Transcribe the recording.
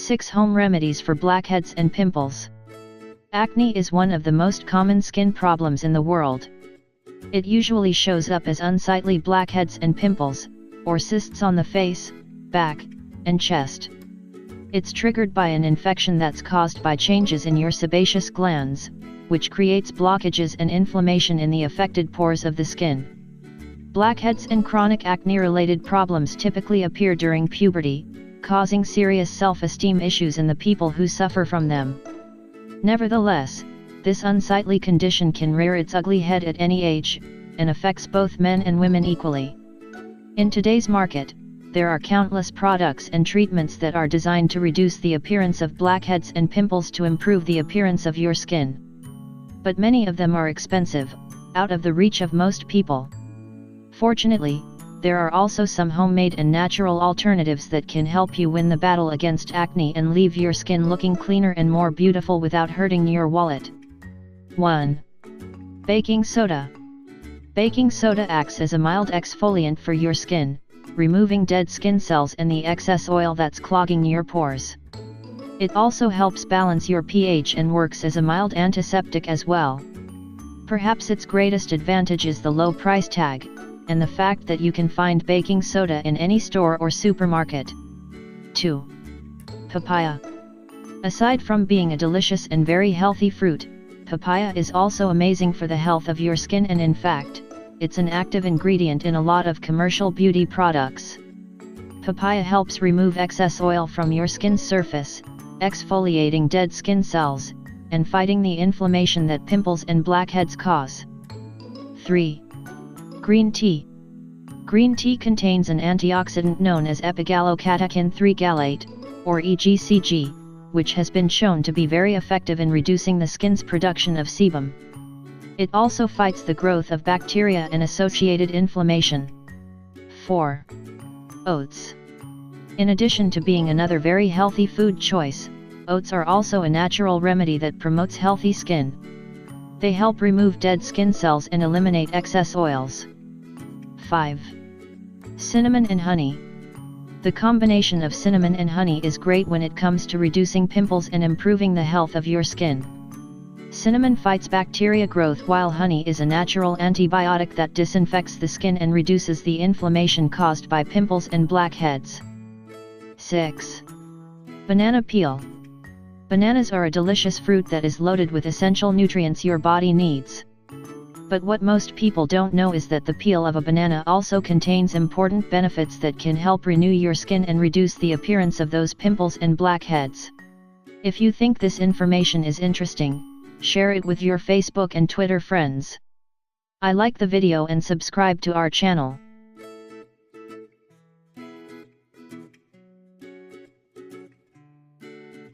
6 Home Remedies for Blackheads and Pimples. Acne is one of the most common skin problems in the world. It usually shows up as unsightly blackheads and pimples, or cysts on the face, back, and chest. It's triggered by an infection that's caused by changes in your sebaceous glands, which creates blockages and inflammation in the affected pores of the skin. Blackheads and chronic acne-related problems typically appear during puberty, causing serious self-esteem issues in the people who suffer from them. Nevertheless, this unsightly condition can rear its ugly head at any age, and affects both men and women equally. In today's market, there are countless products and treatments that are designed to reduce the appearance of blackheads and pimples to improve the appearance of your skin. But many of them are expensive, out of the reach of most people. Fortunately, there are also some homemade and natural alternatives that can help you win the battle against acne and leave your skin looking cleaner and more beautiful without hurting your wallet. 1. Baking soda. Baking soda acts as a mild exfoliant for your skin, removing dead skin cells and the excess oil that's clogging your pores. It also helps balance your pH and works as a mild antiseptic as well. Perhaps its greatest advantage is the low price tag, and the fact that you can find baking soda in any store or supermarket. 2. Papaya. Aside from being a delicious and very healthy fruit, papaya is also amazing for the health of your skin, and in fact, it's an active ingredient in a lot of commercial beauty products. Papaya helps remove excess oil from your skin's surface, exfoliating dead skin cells, and fighting the inflammation that pimples and blackheads cause. 3. Green tea. Green tea contains an antioxidant known as epigallocatechin 3 gallate, or EGCG, which has been shown to be very effective in reducing the skin's production of sebum. It also fights the growth of bacteria and associated inflammation. 4. Oats. In addition to being another very healthy food choice, oats are also a natural remedy that promotes healthy skin. They help remove dead skin cells and eliminate excess oils. 5. Cinnamon and honey. The combination of cinnamon and honey is great when it comes to reducing pimples and improving the health of your skin. Cinnamon fights bacteria growth, while honey is a natural antibiotic that disinfects the skin and reduces the inflammation caused by pimples and blackheads. 6. Banana peel. Bananas are a delicious fruit that is loaded with essential nutrients your body needs. But what most people don't know is that the peel of a banana also contains important benefits that can help renew your skin and reduce the appearance of those pimples and blackheads. If you think this information is interesting, share it with your Facebook and Twitter friends. I like the video and subscribe to our channel.